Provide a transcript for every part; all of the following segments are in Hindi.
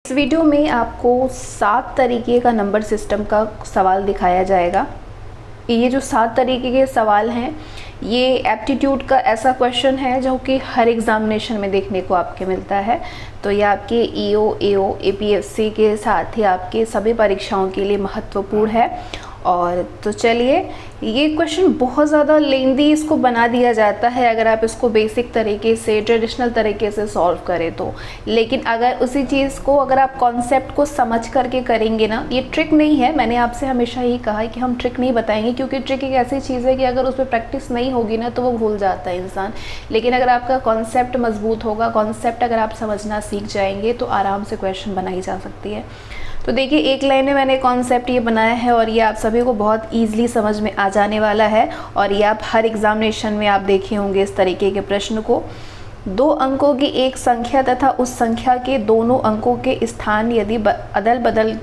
इस वीडियो में आपको 7 तरीके का नंबर सिस्टम का सवाल दिखाया जाएगा। ये जो 7 तरीके के सवाल हैं ये एप्टीट्यूड का ऐसा क्वेश्चन है जो कि हर एग्जामिनेशन में देखने को आपके मिलता है। तो ये आपके ईओ, एओ, एपीएससी के साथ ही आपके सभी परीक्षाओं के लिए महत्वपूर्ण है। और तो चलिए, ये क्वेश्चन बहुत ज़्यादा लेंदी इसको बना दिया जाता है अगर आप इसको बेसिक तरीके से, ट्रेडिशनल तरीके से सॉल्व करें तो। लेकिन अगर उसी चीज़ को अगर आप कॉन्सेप्ट को समझ करके करेंगे ना, ये ट्रिक नहीं है। मैंने आपसे हमेशा यही कहा है कि हम ट्रिक नहीं बताएंगे, क्योंकि ट्रिक एक ऐसी चीज़ है कि अगर उस पर प्रैक्टिस नहीं होगी ना तो वो भूल जाता है इंसान। लेकिन अगर आपका कॉन्सेप्ट मजबूत होगा, कॉन्सेप्ट अगर आप समझना सीख जाएंगे तो आराम से क्वेश्चन बनाई जा सकती है। तो देखिए, एक लाइन में मैंने कॉन्सेप्ट ये बनाया है और ये आप सभी को बहुत ईजिली समझ में आ जाने वाला है। और ये आप हर एग्जामिनेशन में आप देखे होंगे इस तरीके के प्रश्न को। 2 अंकों की एक संख्या तथा उस संख्या के दोनों अंकों के स्थान यदि अदल बदल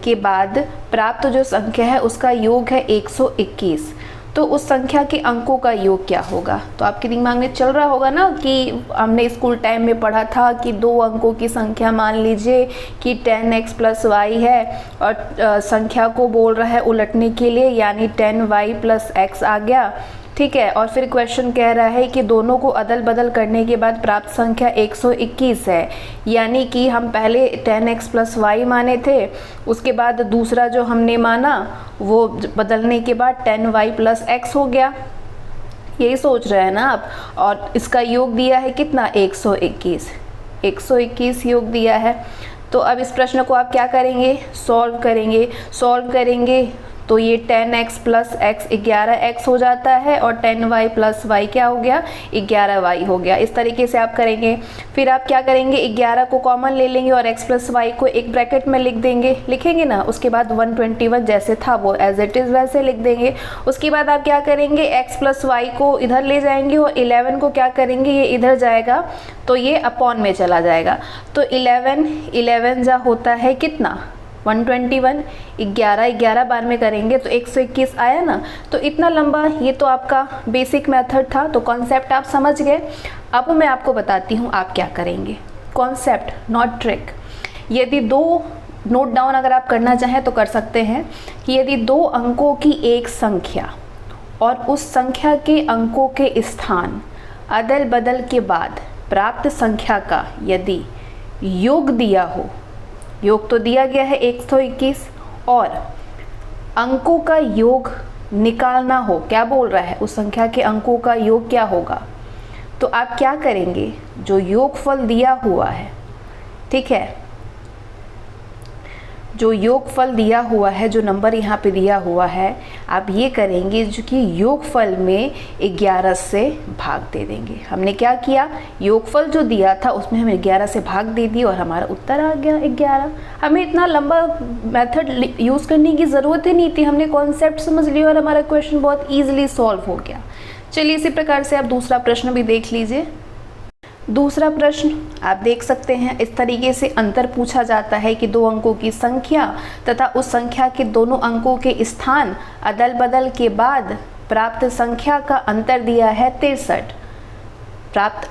के बाद प्राप्त जो संख्या है उसका योग है 121, तो उस संख्या के अंकों का योग क्या होगा। तो आपके दिमाग में चल रहा होगा ना कि हमने स्कूल टाइम में पढ़ा था कि 2 अंकों की संख्या मान लीजिए कि 10x + y है और संख्या को बोल रहा है उलटने के लिए, यानी 10y + x आ गया। ठीक है, और फिर क्वेश्चन कह रहा है कि दोनों को अदल बदल करने के बाद प्राप्त संख्या 121 है, यानी कि हम पहले 10x + y माने थे, उसके बाद दूसरा जो हमने माना वो बदलने के बाद 10y + x हो गया। यही सोच रहे हैं ना आप। और इसका योग दिया है कितना, 121 योग दिया है। तो अब इस प्रश्न को आप क्या करेंगे, सॉल्व करेंगे तो ये 10x + x 11x हो जाता है और 10y + y क्या हो गया, 11y हो गया। इस तरीके से आप करेंगे। फिर आप क्या करेंगे, 11 को कॉमन ले लेंगे और x + y को एक ब्रैकेट में लिखेंगे ना। उसके बाद 121 जैसे था वो एज इट इज़ वैसे लिख देंगे। उसके बाद आप क्या करेंगे, x + y को इधर ले जाएंगे और 11 को क्या करेंगे, ये इधर जाएगा तो ये अपॉन में चला जाएगा। तो 11 जा होता है कितना, 121। 11 बार में करेंगे तो 121 आया ना। तो इतना लंबा ये तो आपका बेसिक मेथड था, तो कॉन्सेप्ट आप समझ गए। अब मैं आपको बताती हूँ आप क्या करेंगे, कॉन्सेप्ट नॉट ट्रिक। यदि 2 नोट डाउन अगर आप करना चाहें तो कर सकते हैं कि यदि 2 अंकों की एक संख्या और उस संख्या के अंकों के स्थान अदल बदल के बाद प्राप्त संख्या का यदि योग दिया हो, योग तो दिया गया है 121, और अंकों का योग निकालना हो, क्या बोल रहा है, उस संख्या के अंकों का योग क्या होगा। तो आप क्या करेंगे, जो योगफल दिया हुआ है, ठीक है, जो योगफल दिया हुआ है, जो नंबर यहाँ पे दिया हुआ है, आप ये करेंगे जो कि योगफल में 11 से भाग दे देंगे। हमने क्या किया, योगफल जो दिया था उसमें हम 11 से भाग दे दिए और हमारा उत्तर आ गया 11। हमें इतना लंबा मेथड यूज़ करने की ज़रूरत ही नहीं थी, हमने कॉन्सेप्ट समझ लिया और हमारा क्वेश्चन बहुत ईजिली सॉल्व हो गया। चलिए, इसी प्रकार से आप दूसरा प्रश्न भी देख लीजिए। दूसरा प्रश्न आप देख सकते हैं, इस तरीके से अंतर पूछा जाता है कि 2 अंकों की संख्या तथा उस संख्या के दोनों अंकों के स्थान अदल बदल के बाद प्राप्त संख्या का अंतर दिया है 63। प्राप्त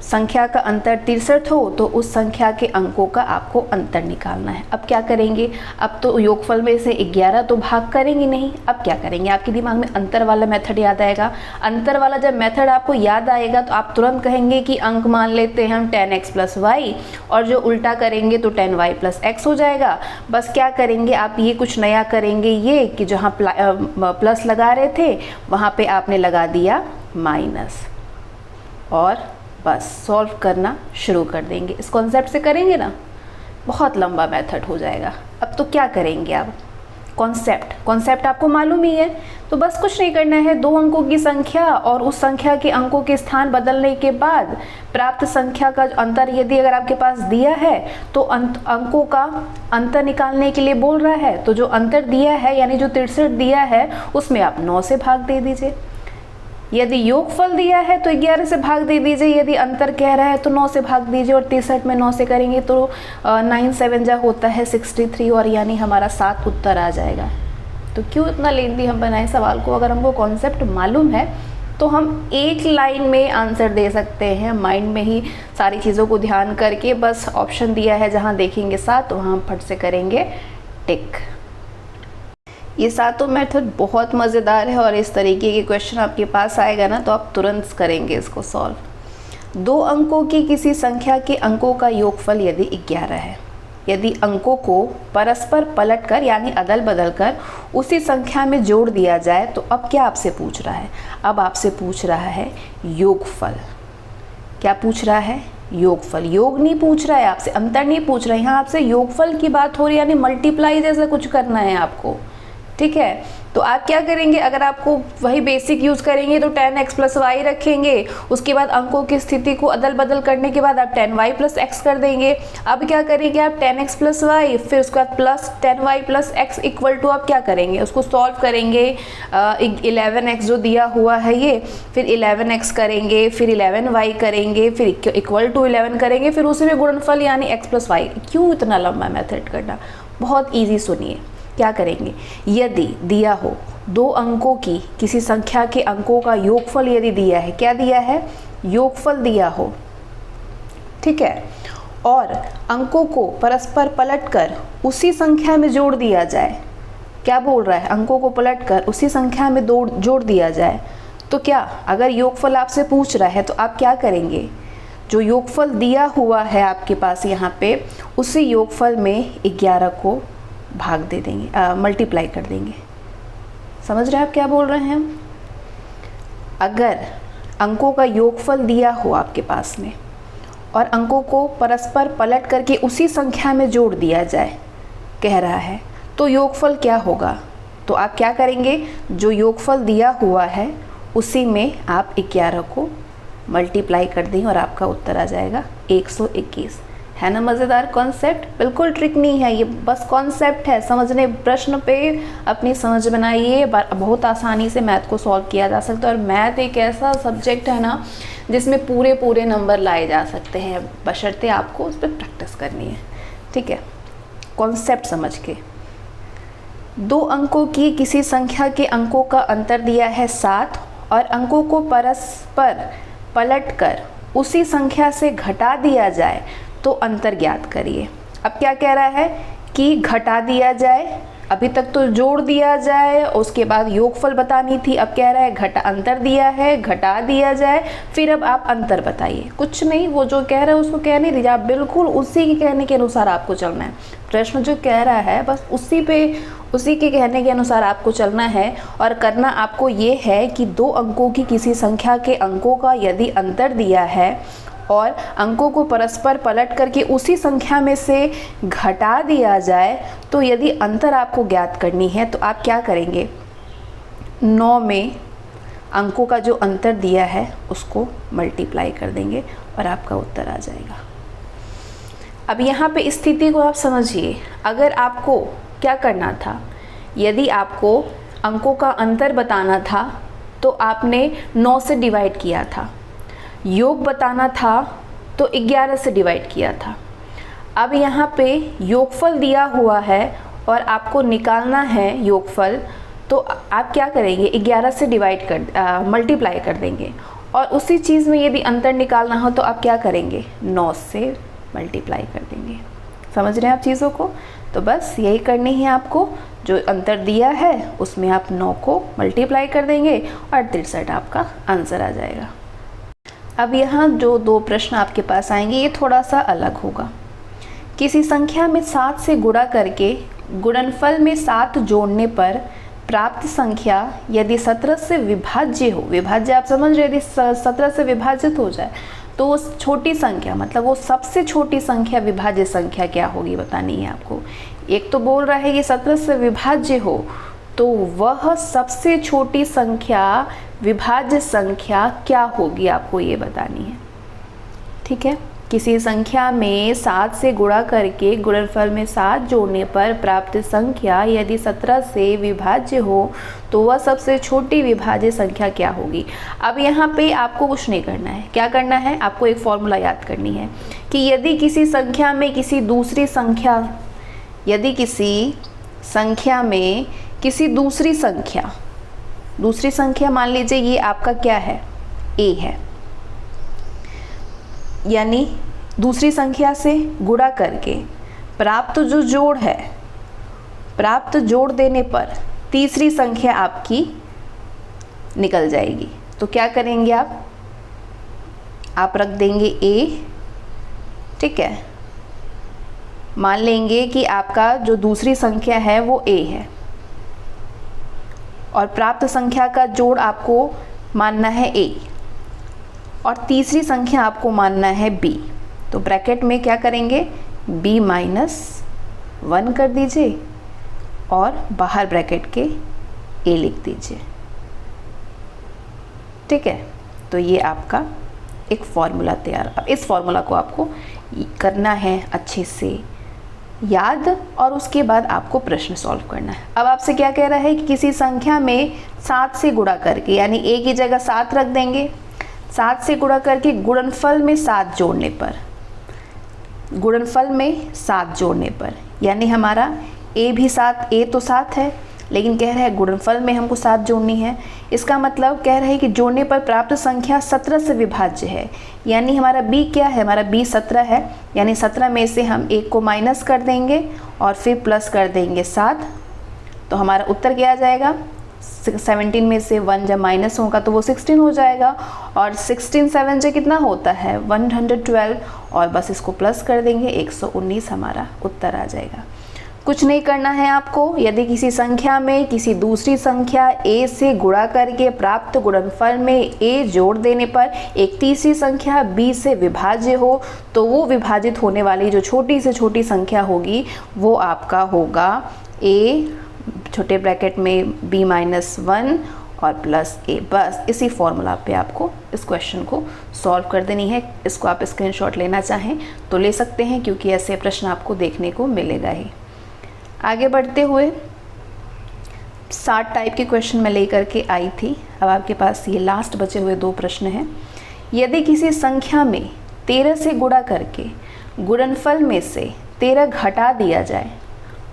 संख्या का अंतर 63 हो तो उस संख्या के अंकों का आपको अंतर निकालना है। अब क्या करेंगे, अब तो योगफल में से 11 तो भाग करेंगे नहीं। अब क्या करेंगे, आपके दिमाग में अंतर वाला मेथड याद आएगा। अंतर वाला जब मेथड आपको याद आएगा तो आप तुरंत कहेंगे कि अंक मान लेते हैं हम 10x + y, और जो उल्टा करेंगे तो 10y + x हो जाएगा। बस क्या करेंगे, आप ये कुछ नया करेंगे, ये कि जहाँ प्लस लगा रहे थे वहाँ पे आपने लगा दिया माइनस, और बस सॉल्व करना शुरू कर देंगे। इस कॉन्सेप्ट से करेंगे ना, बहुत लंबा मेथड हो जाएगा। अब तो क्या करेंगे आप, कॉन्सेप्ट आपको मालूम ही है, तो बस कुछ नहीं करना है। 2 अंकों की संख्या और उस संख्या के अंकों के स्थान बदलने के बाद प्राप्त संख्या का अंतर यदि अगर आपके पास दिया है तो अंकों का अंतर निकालने के लिए बोल रहा है। तो जो अंतर दिया है यानी जो 63 दिया है उसमें आप 9 से भाग दे दीजिए। यदि योगफल दिया है तो 11 से भाग दे दीजिए, यदि अंतर कह रहा है तो 9 से भाग दीजिए, और 63 में 9 से करेंगे तो 9 7 जा होता है 63, और यानी हमारा 7 उत्तर आ जाएगा। तो क्यों इतना लेंदी हम बनाए सवाल को, अगर हमको कॉन्सेप्ट मालूम है तो हम एक लाइन में आंसर दे सकते हैं, माइंड में ही सारी चीज़ों को ध्यान करके। बस ऑप्शन दिया है जहाँ देखेंगे 7 वहाँ हम फट से करेंगे टिक। ये सातों मेथड बहुत मज़ेदार है और इस तरीके के क्वेश्चन आपके पास आएगा ना तो आप तुरंत करेंगे इसको सॉल्व। 2 अंकों की किसी संख्या के अंकों का योगफल यदि 11 है, यदि अंकों को परस्पर पलटकर यानी अदल बदल कर उसी संख्या में जोड़ दिया जाए तो अब क्या आपसे पूछ रहा है? अब आपसे पूछ रहा है योगफल। क्या पूछ रहा है? योगफल। योग नहीं पूछ रहा है आपसे, अंतर नहीं पूछ रहा है, यहाँ आपसे योगफल की बात हो रही है, यानी मल्टीप्लाई जैसा कुछ करना है आपको। ठीक है, तो आप क्या करेंगे? अगर आपको वही बेसिक यूज़ करेंगे तो 10x + y रखेंगे, उसके बाद अंकों की स्थिति को अदल बदल करने के बाद आप 10y + x कर देंगे। अब क्या करेंगे आप? 10x + y, फिर उसके बाद plus 10y + x equal to आप क्या करेंगे? उसको सॉल्व करेंगे। 11x जो दिया हुआ है ये, फिर 11x करेंगे, फिर 11y करेंगे, फिर इक्वल टू 11 करेंगे, फिर उसी में गुणनफल यानी x + y। क्यों इतना लंबा मेथड करना? बहुत ईजी, सुनिए क्या करेंगे। यदि दिया हो 2 अंकों की किसी संख्या के अंकों का योगफल यदि दिया है, क्या दिया है? योगफल दिया हो, ठीक है, और अंकों को परस्पर पलटकर उसी संख्या में जोड़ दिया जाए। क्या बोल रहा है? अंकों को पलटकर उसी संख्या में जोड़ दिया जाए तो क्या, अगर योगफल आपसे पूछ रहा है तो आप क्या करेंगे? जो योगफल दिया हुआ है आपके पास यहाँ पे, उसी योगफल में 11 को भाग दे देंगे, मल्टीप्लाई कर देंगे। समझ रहे हैं आप क्या बोल रहे हैं हम? अगर अंकों का योगफल दिया हो आपके पास में और अंकों को परस्पर पलट करके उसी संख्या में जोड़ दिया जाए, कह रहा है, तो योगफल क्या होगा? तो आप क्या करेंगे? जो योगफल दिया हुआ है उसी में आप 11 को मल्टीप्लाई कर देंगे और आपका उत्तर आ जाएगा 121। है ना मज़ेदार कॉन्सेप्ट? बिल्कुल ट्रिक नहीं है ये, बस कॉन्सेप्ट है। समझने प्रश्न पे अपनी समझ बनाइए, बहुत आसानी से मैथ को सॉल्व किया जा सकता है। और मैथ एक ऐसा सब्जेक्ट है ना जिसमें पूरे नंबर लाए जा सकते हैं, बशर्ते आपको उस पर प्रैक्टिस करनी है। ठीक है, कॉन्सेप्ट समझ के। 2 अंकों की किसी संख्या के अंकों का अंतर दिया है 7 और अंकों को परस्पर पलटकर उसी संख्या से घटा दिया जाए तो अंतर ज्ञात करिए। अब क्या कह रहा है कि घटा दिया जाए, अभी तक तो जोड़ दिया जाए, उसके बाद योगफल बतानी थी। अब कह रहा है अंतर दिया है, घटा दिया जाए, फिर अब आप अंतर बताइए। कुछ नहीं, वो जो कह रहा है उसको कह नहीं दीजिए, आप बिल्कुल उसी के कहने के अनुसार आपको चलना है। प्रश्न जो कह रहा है बस उसी के कहने के अनुसार आपको चलना है। और करना आपको ये है कि 2 अंकों की किसी संख्या के अंकों का यदि अंतर दिया है और अंकों को परस्पर पलट करके उसी संख्या में से घटा दिया जाए, तो यदि अंतर आपको ज्ञात करनी है तो आप क्या करेंगे? 9 में अंकों का जो अंतर दिया है उसको मल्टीप्लाई कर देंगे और आपका उत्तर आ जाएगा। अब यहाँ पे स्थिति को आप समझिए। अगर आपको क्या करना था, यदि आपको अंकों का अंतर बताना था तो आपने 9 से डिवाइड किया था, योग बताना था तो 11 से डिवाइड किया था। अब यहाँ पे योगफल दिया हुआ है और आपको निकालना है योगफल, तो आप क्या करेंगे? 11 से मल्टीप्लाई कर देंगे। और उसी चीज़ में यदि अंतर निकालना हो तो आप क्या करेंगे? 9 से मल्टीप्लाई कर देंगे। समझ रहे हैं आप चीज़ों को? तो बस यही करनी है आपको। जो अंतर दिया है उसमें आप 9 को मल्टीप्लाई कर देंगे और 63 आपका आंसर आ जाएगा। अब यहाँ जो 2 प्रश्न आपके पास आएंगे ये थोड़ा सा अलग होगा। किसी संख्या में 7 से गुणा करके गुणनफल में 7 जोड़ने पर प्राप्त संख्या यदि 17 से विभाज्य हो, विभाज्य आप समझ रहे, यदि 17 से विभाजित हो जाए तो वो छोटी संख्या, मतलब वो सबसे छोटी संख्या विभाज्य संख्या क्या होगी बतानी है आपको। एक तो बोल रहा है कि 17 से विभाज्य हो, तो वह सबसे छोटी संख्या विभाज्य संख्या क्या होगी आपको ये बतानी है। ठीक है, किसी संख्या में 7 से गुणा करके गुणनफल में 7 जोड़ने पर प्राप्त संख्या यदि 17 से विभाज्य हो तो वह सबसे छोटी विभाज्य संख्या क्या होगी। अब यहाँ पे आपको कुछ नहीं करना है। क्या करना है? आपको एक फॉर्मूला याद करनी है कि यदि किसी संख्या में किसी दूसरी संख्या दूसरी संख्या मान लीजिए ये आपका क्या है, a है, यानी दूसरी संख्या से गुणा करके प्राप्त जो जोड़ है, प्राप्त जोड़ देने पर तीसरी संख्या आपकी निकल जाएगी। तो क्या करेंगे आप रख देंगे a, ठीक है। मान लेंगे कि आपका जो दूसरी संख्या है वो a है और प्राप्त संख्या का जोड़ आपको मानना है a और तीसरी संख्या आपको मानना है b। तो ब्रैकेट में क्या करेंगे, b माइनस 1 कर दीजिए और बाहर ब्रैकेट के a लिख दीजिए, ठीक है। तो ये आपका एक फॉर्मूला तैयार। अब इस फॉर्मूला को आपको करना है अच्छे से याद और उसके बाद आपको प्रश्न सॉल्व करना है। अब आपसे क्या कह रहा है कि किसी संख्या में 7 से गुणा करके, यानी a की जगह 7 रख देंगे, 7 से गुणा करके गुणनफल में 7 जोड़ने पर, गुणनफल में 7 जोड़ने पर, यानी हमारा a भी 7, a तो 7 है लेकिन कह रहा है गुणनफल में हमको 7 जोड़नी है। इसका मतलब कह रहा है कि जोड़ने पर प्राप्त संख्या 17 से विभाज्य है, यानी हमारा b क्या है, हमारा b 17 है, यानी 17 में से हम 1 को माइनस कर देंगे और फिर प्लस कर देंगे 7। तो हमारा उत्तर क्या आ जाएगा, 17 में से 1 जब माइनस होगा तो वो 16 हो जाएगा और 16 7 से कितना होता है 112 और बस इसको प्लस कर देंगे 119, हमारा उत्तर आ जाएगा। कुछ नहीं करना है आपको। यदि किसी संख्या में किसी दूसरी संख्या a से गुणा करके प्राप्त गुणनफल में a जोड़ देने पर एक तीसरी संख्या b से विभाज्य हो तो वो विभाजित होने वाली जो छोटी से छोटी संख्या होगी वो आपका होगा a छोटे ब्रैकेट में b माइनस 1 और प्लस a। बस इसी फॉर्मूला पे आपको इस क्वेश्चन को सॉल्व कर देनी है। इसको आप स्क्रीनशॉट लेना चाहें तो ले सकते हैं क्योंकि ऐसे प्रश्न आपको देखने को मिलेगा ही। आगे बढ़ते हुए 60 टाइप के क्वेश्चन मैं लेकर के आई थी। अब आपके पास ये लास्ट बचे हुए 2 प्रश्न हैं। यदि किसी संख्या में 13 से गुणा करके गुणनफल में से 13 घटा दिया जाए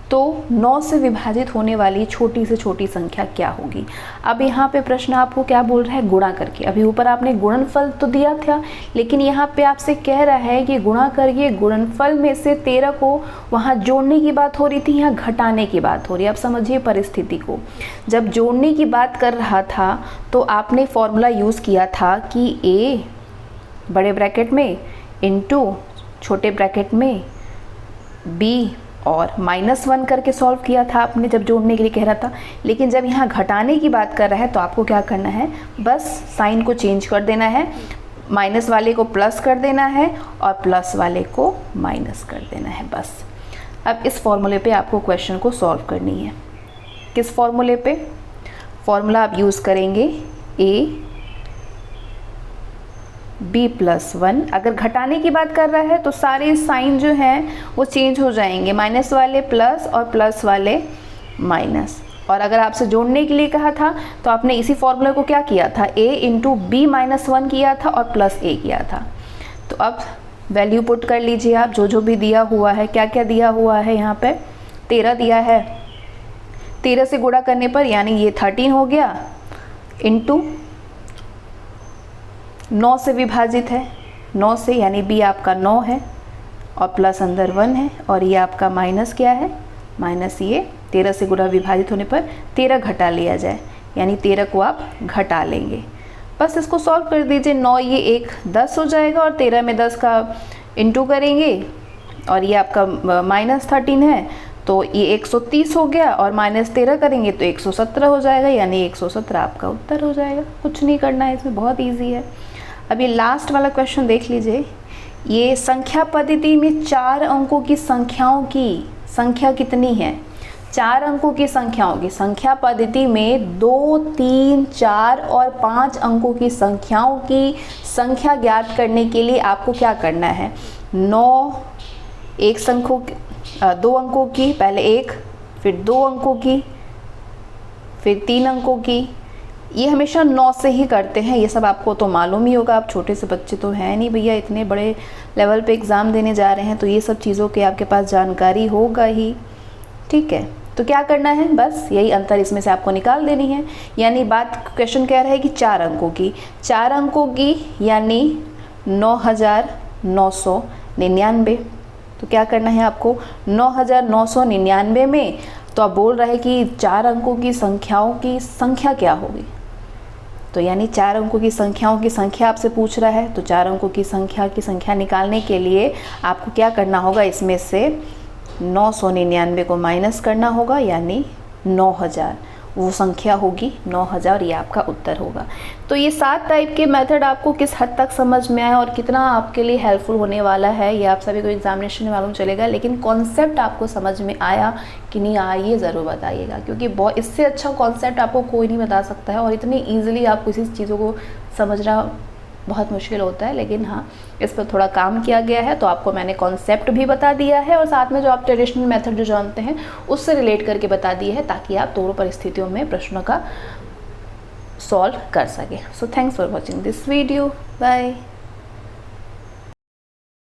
तो 9 से विभाजित होने वाली छोटी से छोटी संख्या क्या होगी। अब यहाँ पे प्रश्न आपको क्या बोल रहा है, गुणा करके। अभी ऊपर आपने गुणनफल तो दिया था लेकिन यहाँ पे आपसे कह रहा है कि गुणा करके गुणनफल में से 13 को वहाँ जोड़ने की बात हो रही थी, यहाँ घटाने की बात हो रही है। अब समझिए परिस्थिति को। जब जोड़ने की बात कर रहा था तो आपने फॉर्मूला यूज़ किया था कि a बड़े ब्रैकेट में इंटू छोटे ब्रैकेट में b और -1 करके सॉल्व किया था आपने जब जोड़ने के लिए कह रहा था। लेकिन जब यहाँ घटाने की बात कर रहा है तो आपको क्या करना है, बस साइन को चेंज कर देना है, माइनस वाले को प्लस कर देना है और प्लस वाले को माइनस कर देना है बस। अब इस फॉर्मूले पे आपको क्वेश्चन को सॉल्व करनी है। किस फॉर्मूले पे, फॉर्मूला आप यूज़ करेंगे a b प्लस 1। अगर घटाने की बात कर रहा है तो सारे साइन जो हैं वो चेंज हो जाएंगे, माइनस वाले प्लस और प्लस वाले माइनस। और अगर आपसे जोड़ने के लिए कहा था तो आपने इसी फॉर्मूले को क्या किया था, a इंटू b माइनस 1 किया था और प्लस a किया था। तो अब वैल्यू पुट कर लीजिए आप, जो भी दिया हुआ है। क्या क्या दिया हुआ है यहाँ पे, 13 दिया है, 13 से गुणा करने पर यानी ये 13 हो गया, इंटू 9 से विभाजित है, 9 से यानी b आपका 9 है और प्लस अंदर 1 है और ये आपका माइनस क्या है, माइनस ये 13 से गुणा विभाजित होने पर 13 घटा लिया जाए यानी 13 को आप घटा लेंगे। बस इसको सॉल्व कर दीजिए। 9 ये 1 10 हो जाएगा और 13 में 10 का इंटू करेंगे और ये आपका -13 है तो ये 130 हो गया और -13 करेंगे तो 117 हो जाएगा यानी 117 आपका उत्तर हो जाएगा। कुछ नहीं करना है इसमें, बहुत ईजी है। अब ये लास्ट वाला क्वेश्चन देख लीजिए। ये संख्या पद्धति में 4 अंकों की संख्याओं की संख्या कितनी है, 4 अंकों की संख्याओं की संख्या पद्धति में 2, 3, 4 और 5 अंकों की संख्याओं की संख्या ज्ञात करने के लिए आपको क्या करना है, 9 2 अंकों की, पहले 1 फिर 2 अंकों की फिर 3 अंकों की। ये हमेशा 9 से ही करते हैं, ये सब आपको तो मालूम ही होगा। आप छोटे से बच्चे तो हैं नहीं भैया, इतने बड़े लेवल पे एग्ज़ाम देने जा रहे हैं तो ये सब चीज़ों की आपके पास जानकारी होगा ही, ठीक है। तो क्या करना है, बस यही अंतर इसमें से आपको निकाल देनी है। यानी बात क्वेश्चन कह रहा है कि 4 अंकों की, 4 अंकों की यानी 9,999। तो क्या करना है आपको, 9,999 में तो आप बोल रहे हैं कि 4 अंकों की संख्याओं की संख्या क्या होगी, तो यानी 4 अंकों की संख्याओं की संख्या आपसे पूछ रहा है। तो 4 अंकों की संख्या निकालने के लिए आपको क्या करना होगा, इसमें से 999 को माइनस करना होगा, यानी 9,000 वो संख्या होगी 9,000, ये आपका उत्तर होगा। तो ये 7 टाइप के मेथड आपको किस हद तक समझ में आए और कितना आपके लिए हेल्पफुल होने वाला है, ये आप सभी को एग्जामिनेशन में मालूम चलेगा। लेकिन कॉन्सेप्ट आपको समझ में आया कि नहीं आया, ये ज़रूर बताइएगा, क्योंकि बहुत इससे अच्छा कॉन्सेप्ट आपको कोई नहीं बता सकता है। और इतनी ईजिली आप किसी चीज़ों को समझना बहुत मुश्किल होता है, लेकिन हाँ इस पर थोड़ा काम किया गया है। तो आपको मैंने कॉन्सेप्ट भी बता दिया है और साथ में जो आप ट्रेडिशनल मेथड जो जानते हैं उससे रिलेट करके बता दिए है, ताकि आप दोनों परिस्थितियों में प्रश्नों का सॉल्व कर सकें। So thanks for watching this video, bye.